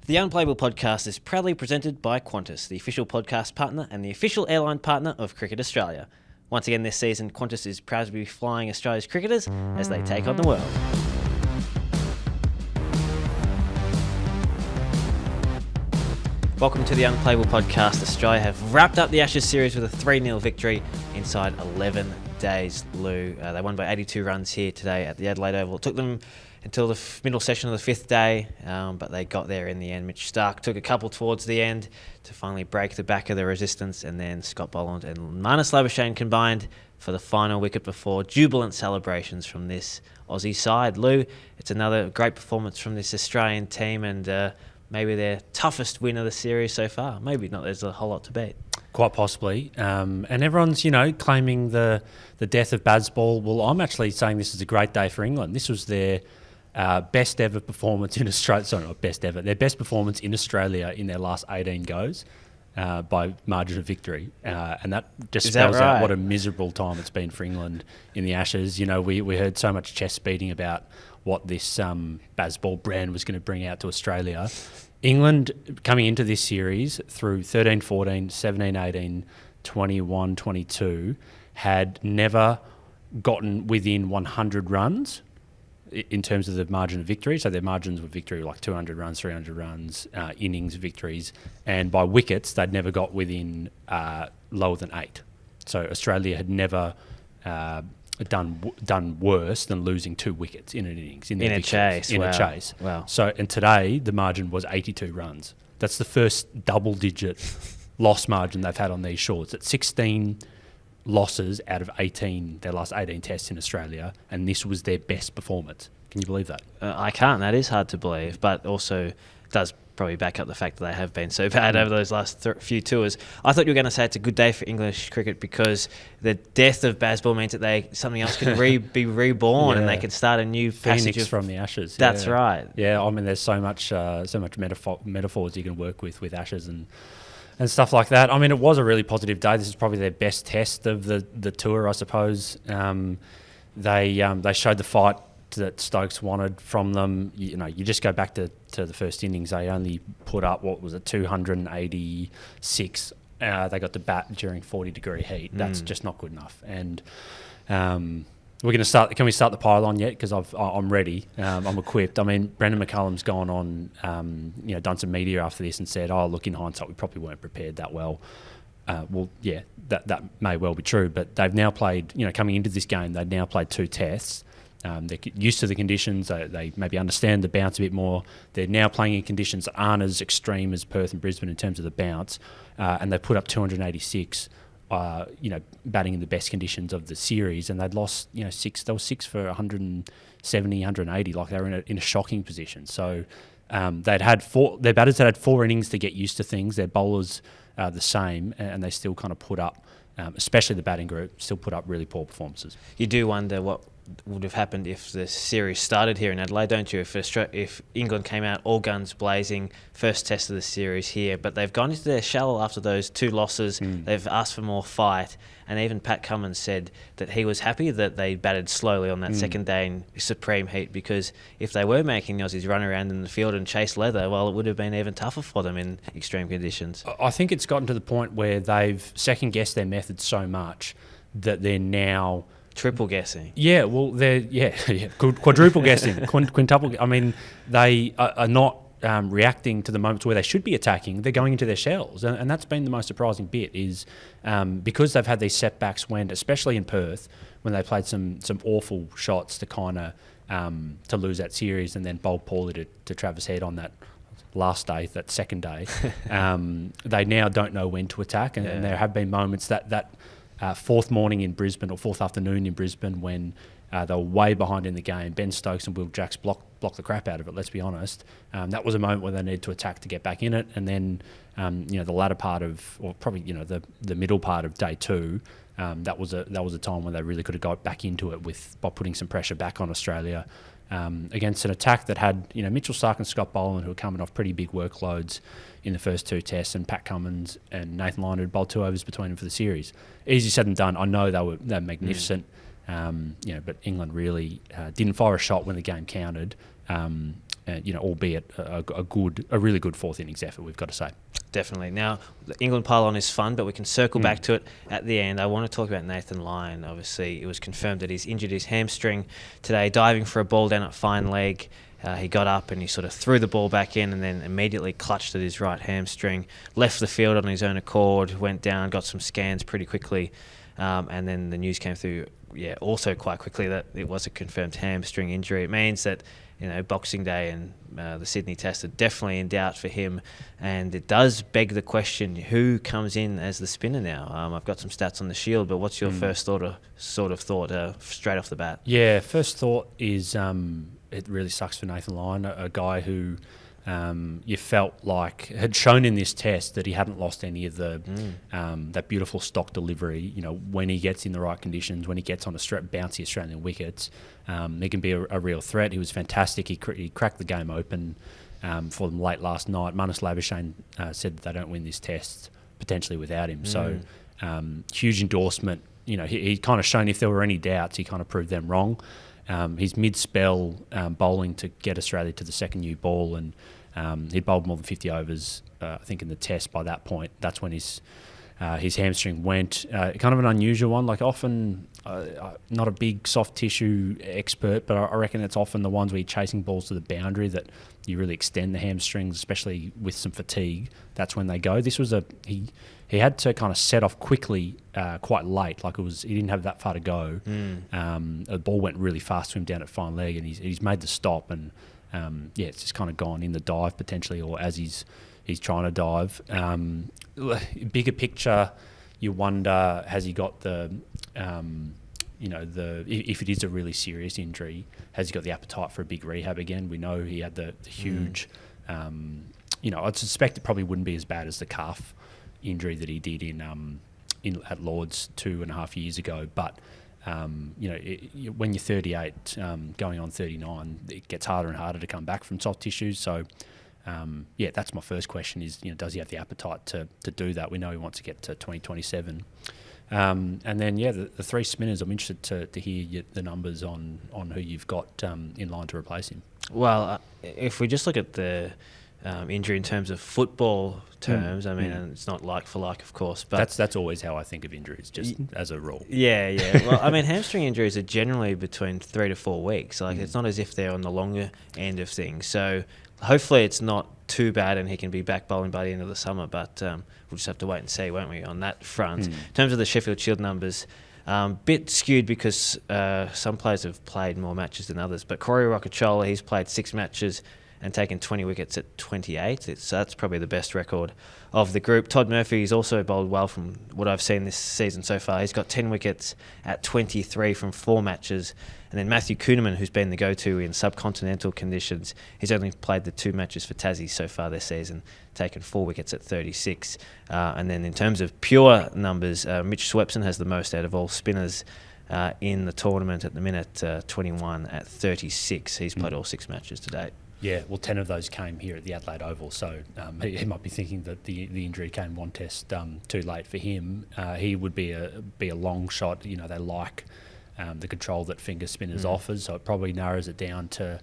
The Unplayable Podcast is proudly presented by Qantas, the official podcast partner and the official airline partner of Cricket Australia. Once again this season, Qantas is proud to be flying Australia's cricketers as they take on the world. Welcome to the Unplayable Podcast. Australia have wrapped up the Ashes series with a 3-0 victory inside 11 days, Lou. They won by 82 runs here today at the Adelaide Oval. It took them until the middle session of the fifth day, but they got there in the end. Mitch Starc took a couple towards the end to finally break the back of the resistance, and then Scott Boland and Marnus Labuschagne combined for the final wicket before jubilant celebrations from this Aussie side. Lou, it's another great performance from this Australian team, and maybe their toughest win of the series so far. Maybe not, there's a whole lot to beat. Quite possibly. And everyone's, claiming the death of Bazball. Well, I'm actually saying this is a great day for England. This was their best ever performance in Australia. Sorry, not best ever. Their best performance in Australia in their last 18 goes by margin of victory. And that just spells out what a miserable time it's been for England in the Ashes. We heard so much chest beating about what this Bazball brand was going to bring out to Australia. England, coming into this series through 13-14, 17-18, 21-22, had never gotten within 100 runs in terms of the margin of victory. So their margins were victory like 200 runs, 300 runs, innings victories. And by wickets, they'd never got within lower than 8. So Australia had never done worse than losing 2 wickets in an innings. In a chase. A chase. Wow. So, and today, the margin was 82 runs. That's the first double-digit loss margin they've had on these shorts. It's 16 losses out of 18, their last 18 tests in Australia, and this was their best performance. Can you believe that? I can't. That is hard to believe, but also does probably back up the fact that they have been so bad over those last few tours. I thought you were going to say it's a good day for English cricket because the death of Bazball means that something else can be reborn and they can start a new Phoenix from the Ashes. That's right. Yeah, I mean, there's so much metaphors you can work with Ashes and stuff like that. I mean, it was a really positive day. This is probably their best test of the tour, I suppose. They showed the fight that Stokes wanted from them. You just go back to the first innings. They only put up, 286. They got to bat during 40-degree heat. That's just not good enough. And we're going to start. Can we start the pylon yet? Because I'm ready. I'm equipped. I mean, Brendan McCullum's gone on, done some media after this and said, "Oh, look, in hindsight, we probably weren't prepared that well." Well, yeah, that may well be true. But they've now played. Coming into this game, they've now played 2 tests. They're used to the conditions. They maybe understand the bounce a bit more. They're now playing in conditions that aren't as extreme as Perth and Brisbane in terms of the bounce, and they put up 286. Batting in the best conditions of the series, and they'd lost 6. They were 6 for 170, 180. Like they were in a shocking position. So they'd had 4. Their batters had 4 innings to get used to things. Their bowlers the same, and they still kind of put up, especially the batting group, still put up really poor performances. You do wonder what would have happened if the series started here in Adelaide, don't you? If England came out all guns blazing, first test of the series here, but they've gone into their shell after those 2 losses. They've asked for more fight, and even Pat Cummins said that he was happy that they batted slowly on that second day in supreme heat, because if they were making the Aussies run around in the field and chase leather, well, it would have been even tougher for them in extreme conditions. I think it's gotten to the point where they've second-guessed their methods so much that they're now triple guessing. Yeah, well, they're quadruple guessing, quintuple. I mean, they are not reacting to the moments where they should be attacking. They're going into their shells, and that's been the most surprising bit. Is because they've had these setbacks when, especially in Perth, when they played some awful shots to kind of to lose that series, and then bowled poorly to Travis Head on that last day, that second day. They now don't know when to attack, and there have been moments that. Fourth morning in Brisbane, or fourth afternoon in Brisbane, when they were way behind in the game. Ben Stokes and Will Jacks blocked the crap out of it, let's be honest. That was a moment where they needed to attack to get back in it. And then, the latter part of, or probably, the middle part of day 2, that was a time when they really could have got back into it by putting some pressure back on Australia. Against an attack that had, Mitchell Starc and Scott Boland, who were coming off pretty big workloads in the first 2 tests, and Pat Cummins and Nathan Lyon had bowled 2 overs between them for the series. Easy said and done. I know they were magnificent, but England really didn't fire a shot when the game counted. albeit a really good fourth innings effort, we've got to say. Definitely. Now, the England pile-on is fun, but we can circle back to it at the end. I want to talk about Nathan Lyon. Obviously, it was confirmed that he's injured his hamstring today, diving for a ball down at fine leg. He got up and he sort of threw the ball back in and then immediately clutched at his right hamstring, left the field on his own accord, went down, got some scans pretty quickly, and then the news came through, also quite quickly that it was a confirmed hamstring injury. It means that Boxing Day and the Sydney Test are definitely in doubt for him, and it does beg the question: who comes in as the spinner now? I've got some stats on the Shield, but what's your first thought straight off the bat? Yeah, first thought is it really sucks for Nathan Lyon, a guy who you felt like had shown in this test that he hadn't lost any of the that beautiful stock delivery. When he gets in the right conditions, when he gets on bouncy Australian wickets, he can be a real threat. He was fantastic. He cracked the game open for them late last night. Labuschagne said that they don't win this test potentially without him. So huge endorsement. He kind of shown if there were any doubts, he kind of proved them wrong. His mid-spell bowling to get Australia to the second new ball, and he'd bowled more than 50 overs, I think, in the test by that point. That's when his hamstring went. Kind of an unusual one. Like often, not a big soft tissue expert, but I reckon it's often the ones where you're chasing balls to the boundary that you really extend the hamstrings, especially with some fatigue. That's when they go. This was he had to kind of set off quickly, quite late. Like he didn't have that far to go. The ball went really fast to him down at fine leg, and he's made the stop, and it's just kind of gone in the dive potentially, or as he's trying to dive. Bigger picture, you wonder, has he got if it is a really serious injury, has he got the appetite for a big rehab again? We know he had the huge, I'd suspect it probably wouldn't be as bad as the calf injury that he did in at Lord's 2.5 years ago. But, when you're 38, going on 39, it gets harder and harder to come back from soft tissues. So, that's my first question is, does he have the appetite to do that? We know he wants to get to 2027. And then, the three spinners, I'm interested to hear the numbers on who you've got in line to replace him. Well, if we just look at the injury in terms of football terms, and it's not like for like, of course. But that's always how I think of injuries, just as a rule. Yeah. Well, hamstring injuries are generally between 3 to 4 weeks. Like it's not as if they're on the longer end of things. So hopefully it's not too bad and he can be back bowling by the end of the summer. But we'll just have to wait and see, won't we, on that front. In terms of the Sheffield Shield numbers, bit skewed because some players have played more matches than others. But Corey Roccachola, he's played 6 matches and taken 20 wickets at 28. So that's probably the best record of the group. Todd Murphy's also bowled well from what I've seen this season so far. He's got 10 wickets at 23 from 4 matches. And then Matthew Kuhnemann, who's been the go-to in subcontinental conditions, he's only played the 2 matches for Tassie so far this season, taken 4 wickets at 36. And then in terms of pure numbers, Mitch Swepson has the most out of all spinners in the tournament at the minute, 21 at 36. He's played all 6 matches to date. Yeah, well, 10 of those came here at the Adelaide Oval, so he might be thinking that the injury came one test too late for him. He would be a long shot. They like the control that finger spinners offers, so it probably narrows it down to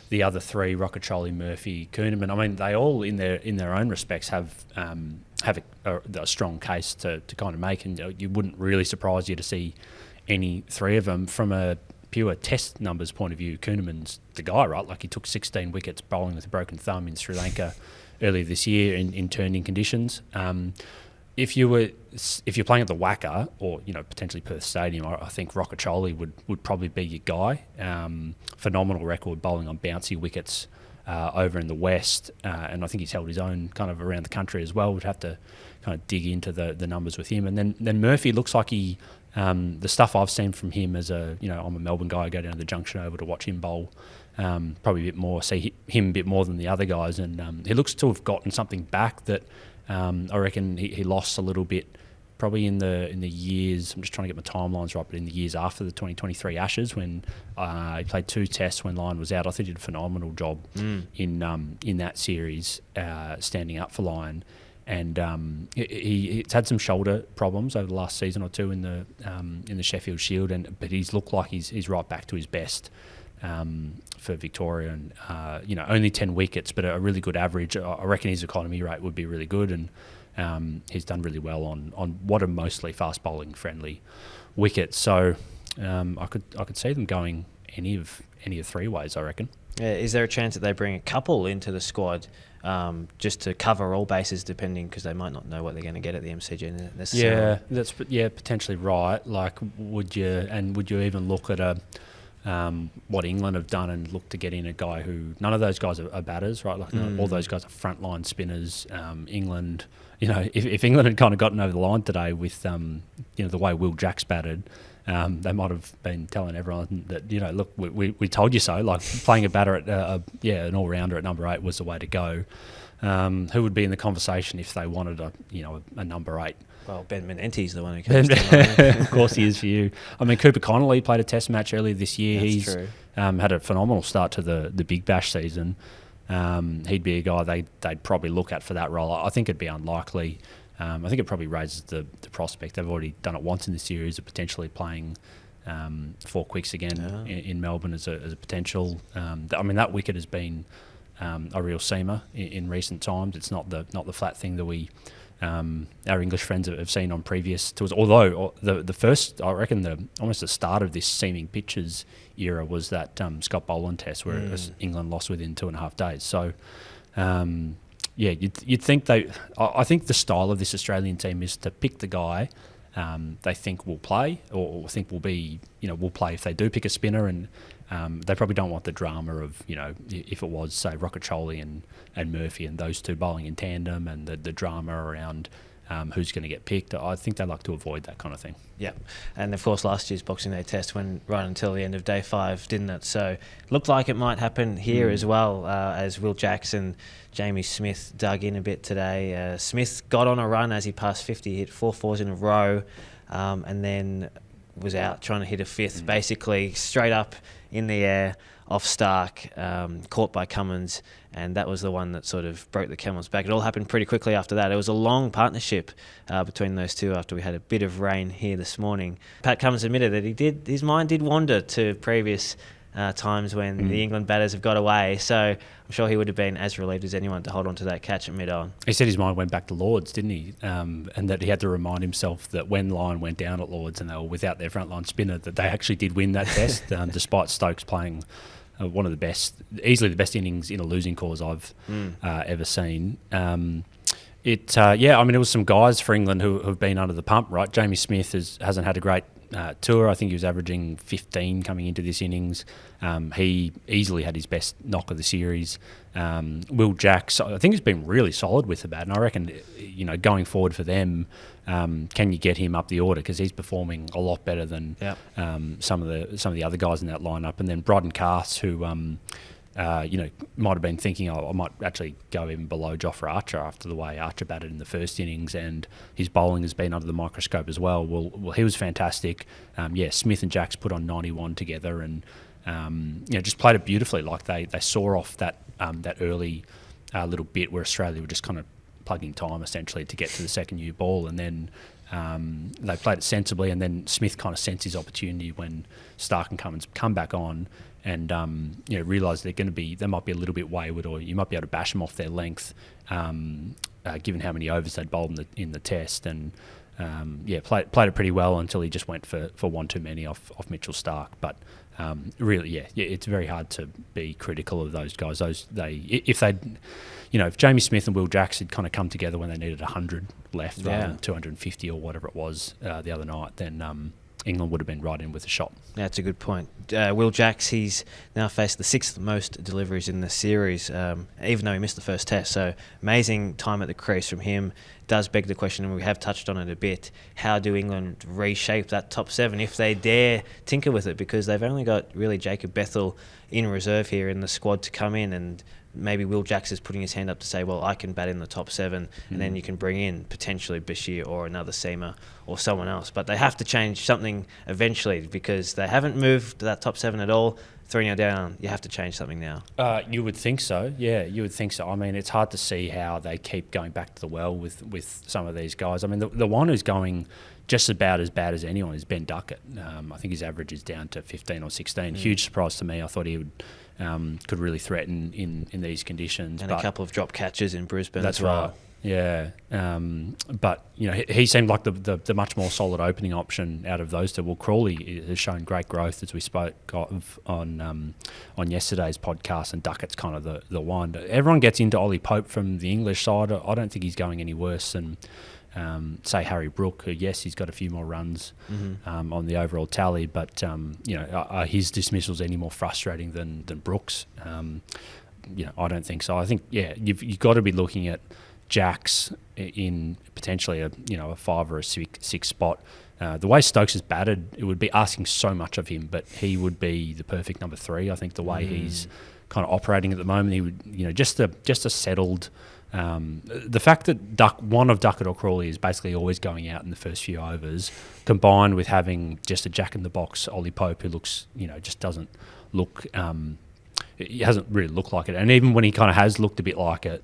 the other 3: Roccachola, Murphy, Kuhnemann. They all in their own respects have a strong case to kind of make, and you wouldn't really surprise you to see any 3 of them from a pure test numbers point of view. Kuhnemann's the guy, right? Like he took 16 wickets bowling with a broken thumb in Sri Lanka earlier this year in turning conditions. If you're playing at the Wacker or potentially Perth Stadium, I think Roccachola would probably be your guy. Phenomenal record bowling on bouncy wickets over in the West, and I think he's held his own kind of around the country as well. We'd have to kind of dig into the numbers with him. And then Murphy looks like he. The stuff I've seen from him as I'm a Melbourne guy, I go down to the Junction Oval to watch him bowl, probably a bit more, see him a bit more than the other guys, and he looks to have gotten something back that I reckon he lost a little bit, probably in the years, I'm just trying to get my timelines right, but in the years after the 2023 Ashes when he played 2 tests when Lyon was out. I think he did a phenomenal job in that series, standing up for Lyon. And he's had some shoulder problems over the last season or 2 in the Sheffield Shield, but he's looked like he's right back to his best. for Victoria, and only 10 wickets, but a really good average. I reckon his economy rate would be really good, and he's done really well on what are mostly fast bowling friendly wickets. So I could see them going any of three ways, I reckon. Yeah, is there a chance that they bring a couple into the squad just to cover all bases, depending, because they might not know what they're going to get at the MCG necessarily? Yeah, that's potentially right. Like, would you even look at what England have done and look to get in a guy who none of those guys are batters, right? Like all those guys are frontline spinners. England, if England had kind of gotten over the line today with the way Will Jacks batted. They might have been telling everyone that, look, we told you so. Like, playing a batter at an all-rounder at number 8 was the way to go. Who would be in the conversation if they wanted a number 8? Well, Ben Menente's the one who comes to mind. Of course he is for you. I mean, Cooper Connolly played a test match earlier this year. That's true. Had a phenomenal start to the Big Bash season. He'd be a guy they'd probably look at for that role. I think it'd be unlikely. I think it probably raises the prospect. They've already done it once in the series of potentially playing 4 quicks again in Melbourne as a potential. That wicket has been a real seamer in recent times. It's not the flat thing that we our English friends have seen on previous tours. Although the first, I reckon, almost the start of this seaming pitches era was that Scott Boland test where England lost within 2.5 days. So. You'd think I think the style of this Australian team is to pick the guy they think will play or think will be, will play if they do pick a spinner, and they probably don't want the drama of, if it was, say, Rockacholi and Murphy and those two bowling in tandem and the drama around who's going to get picked. I think they like to avoid that kind of thing. Yeah, and of course last year's Boxing Day test went right until the end of day 5, didn't it? So it looked like it might happen here as well, as Will Jackson, Jamie Smith dug in a bit today. Smith got on a run as he passed 50, hit 4 fours in a row, and then was out trying to hit a fifth, basically straight up in the air off Stark, caught by Cummins, and that was the one that sort of broke the camel's back. It all happened pretty quickly after that. It was a long partnership between those two after we had a bit of rain here this morning. Pat Cummins admitted that his mind did wander to previous times when the England batters have got away, so I'm sure he would have been as relieved as anyone to hold on to that catch at mid-on. He said his mind went back to Lords, didn't he? And that he had to remind himself that when Lyon went down at Lords and they were without their frontline spinner, that they actually did win that test, despite Stokes playing one of the best, easily the best innings in a losing cause I've ever seen. It was some guys for England who have been under the pump, right? Jamie Smith hasn't had a great tour. I think he was averaging 15 coming into this innings. He easily had his best knock of the series. Will Jacks, I think, has been really solid with the bat, and I reckon, going forward for them, can you get him up the order, because he's performing a lot better than some of the other guys in that lineup. And then Brodden Cass, who might have been thinking, I might actually go even below Jofra Archer after the way Archer batted in the first innings, and his bowling has been under the microscope as well. Well, he was fantastic. Smith and Jacks put on 91 together, and just played it beautifully. Like they saw off that early little bit where Australia were just kind of plugging time essentially to get to the second new ball, and then they played it sensibly, and then Smith kind of sensed his opportunity when Stark and Cummins come back on, and realised they might be a little bit wayward, or you might be able to bash them off their length, given how many overs they'd bowled in the test, and played it pretty well until he just went for one too many off Mitchell Stark. But it's very hard to be critical of those guys. If Jamie Smith and Will Jacks had kind of come together when they needed 100 left rather than 250 or whatever it was the other night, then England would have been right in with a shot. Yeah, that's a good point. Will Jacks, he's now faced the 6th most deliveries in the series, even though he missed the first test. So amazing time at the crease from him. Does beg the question, and we have touched on it a bit, how do England reshape that top 7 if they dare tinker with it? Because they've only got really Jacob Bethel in reserve here in the squad to come in, and maybe Will Jacks is putting his hand up to say, well, I can bat in the top 7, and then you can bring in potentially Bashir or another seamer or someone else. But they have to change something eventually, because they haven't moved that top 7 at all 3-0 down, you have to change something now. You would think so. Yeah, you would think so. I mean, it's hard to see how they keep going back to the well with some of these guys. I mean, the one who's going just about as bad as anyone is Ben Duckett. I think his average is down to 15 or 16. Huge surprise to me. I thought he would could really threaten in these conditions. And a couple of drop catches in Brisbane that's as well. Right. Yeah, but he seemed like the much more solid opening option out of those two. Well, Crawley has shown great growth, as we spoke of on yesterday's podcast, and Duckett's kind of the one. Everyone gets into Ollie Pope from the English side. I don't think he's going any worse than say Harry Brook, who, yes, he's got a few more runs on the overall tally, but are his dismissals any more frustrating than Brook's? I don't think so. I think you've got to be looking at Jacks in potentially a 5 or a 6 spot. The way Stokes has batted, it would be asking so much of him, but he would be the perfect number 3. I think the way he's kind of operating at the moment, he would just a settled. The fact that one of Duckett or Crawley is basically always going out in the first few overs, combined with having just a jack in the box Ollie Pope who looks just doesn't look. He hasn't really looked like it, and even when he kind of has looked a bit like it.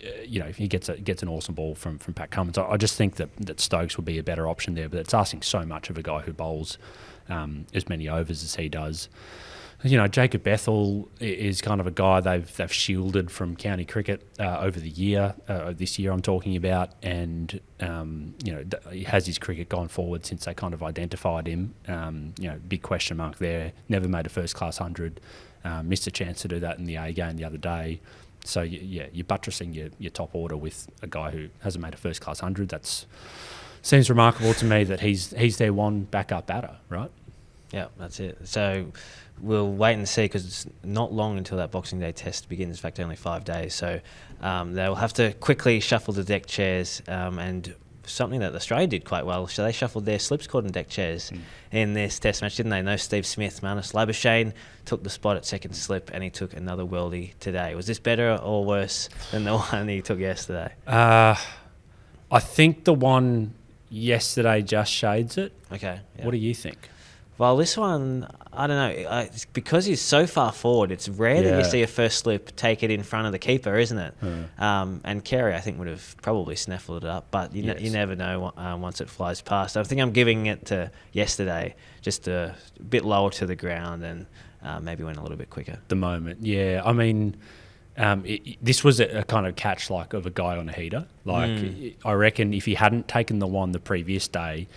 If he gets an awesome ball from Pat Cummins, I just think that Stokes would be a better option there. But it's asking so much of a guy who bowls as many overs as he does. Jacob Bethel is kind of a guy they've shielded from county cricket over the year. This year I'm talking about, and he has his cricket gone forward since they kind of identified him. Big question mark there. Never made a first class 100. Missed a chance to do that in the A game the other day. So, you're buttressing your top order with a guy who hasn't made a first-class 100. That seems remarkable to me that he's their one backup batter, right? Yeah, that's it. So we'll wait and see, because it's not long until that Boxing Day test begins. In fact, only 5 days. So they'll have to quickly shuffle the deck chairs, and something that Australia did quite well. So they shuffled their slips cord and deck chairs in this test match, didn't they? No Steve Smith. Marnus Labuschagne took the spot at second slip, and he took another worldie today. Was this better or worse than the one he took yesterday? I think the one yesterday just shades it. Okay. Yeah. What do you think? Well, this one, I don't know. It's because he's so far forward, it's rare that you see a first slip take it in front of the keeper, isn't it? And Carey, I think, would have probably snaffled it up, but you never know once it flies past. I think I'm giving it to yesterday, just a bit lower to the ground, and maybe went a little bit quicker. The moment, yeah. I mean, this was a kind of catch of a guy on a heater. I reckon if he hadn't taken the one the previous day,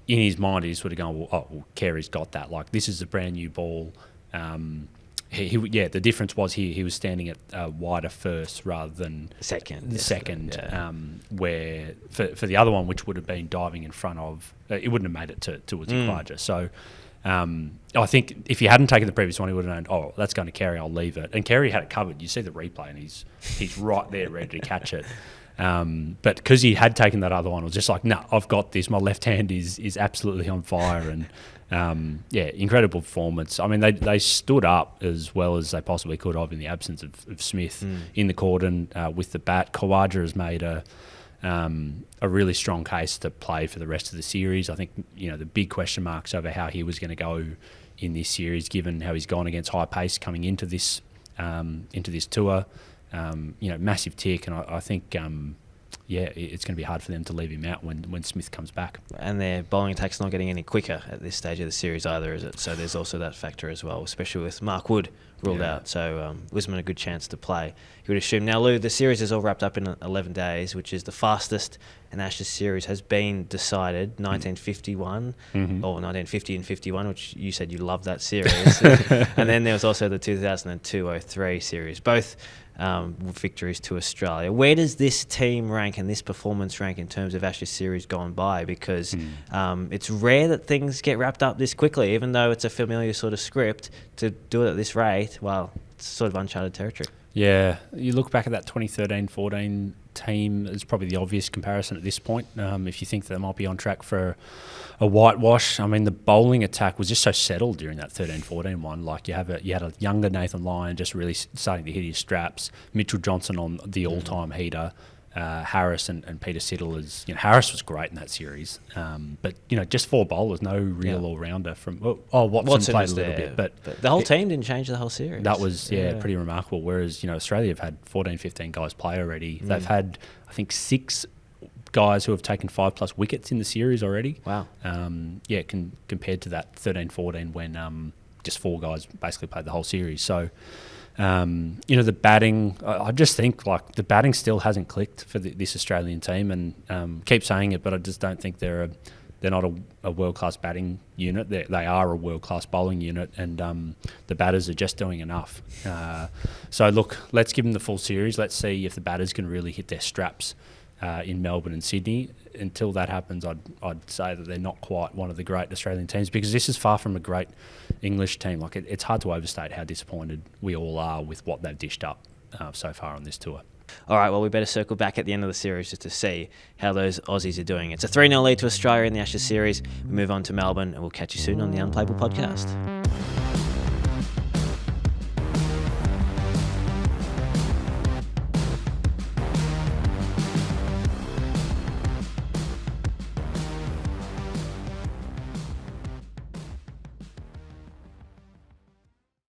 in his mind, he's sort of going, Carey's got that. This is a brand new ball. The difference was he was standing at wider first rather than second. Where for the other one, which would have been diving in front of, it wouldn't have made it towards Ikwaja. So I think if he hadn't taken the previous one, he would have known, that's going to Carey, I'll leave it. And Carey had it covered. You see the replay, and he's right there ready to catch it. But because he had taken that other one, it was just I've got this. My left hand is absolutely on fire, and incredible performance. I mean, they stood up as well as they possibly could have in the absence of Smith in the cordon with the bat. Khawaja has made a really strong case to play for the rest of the series. I think the big question marks over how he was going to go in this series, given how he's gone against high pace coming into this tour. Massive tick, and I think it's going to be hard for them to leave him out when Smith comes back. And their bowling attack's not getting any quicker at this stage of the series either, is it? So there's also that factor as well, especially with Mark Wood ruled out. So Wisman a good chance to play, you would assume. Now, Lou, the series is all wrapped up in 11 days, which is the fastest an Ashes series has been decided, 1951, or 1950 and 51, which you said you loved that series. And then there was also the 2002-03 series, both victories to Australia. Where does this team rank and this performance rank in terms of Ashes series gone by? Because it's rare that things get wrapped up this quickly, even though it's a familiar sort of script. To do it at this rate, well, it's sort of uncharted territory. Yeah, you look back at that 2013-14 team as probably the obvious comparison at this point. If you think that they might be on track for a whitewash, I mean, the bowling attack was just so settled during that 13-14 one. You had a younger Nathan Lyon just really starting to hit his straps. Mitchell Johnson on the all-time heater. Harris and Peter Siddle as Harris was great in that series, but just 4 bowlers, no real all-rounder from. Watson played a little bit, but the whole team didn't change the whole series. That was pretty remarkable. Whereas Australia have had 14, 15 guys play already. They've had I think 6 guys who have taken 5+ wickets in the series already. Wow. Compared to that 13, 14 when just 4 guys basically played the whole series. So. The batting, I just think the batting still hasn't clicked for this Australian team, and keep saying it, but I just don't think they're not a world-class batting unit. They are a world-class bowling unit, and the batters are just doing enough. So look, let's give them the full series. Let's see if the batters can really hit their straps in Melbourne and Sydney. Until that happens, I'd say that they're not quite one of the great Australian teams, because this is far from a great English team. It's hard to overstate how disappointed we all are with what they've dished up so far on this tour. All right, well, we better circle back at the end of the series just to see how those Aussies are doing. It's a 3-0 lead to Australia in the Ashes series. We move on to Melbourne, and we'll catch you soon on the Unplayable Podcast.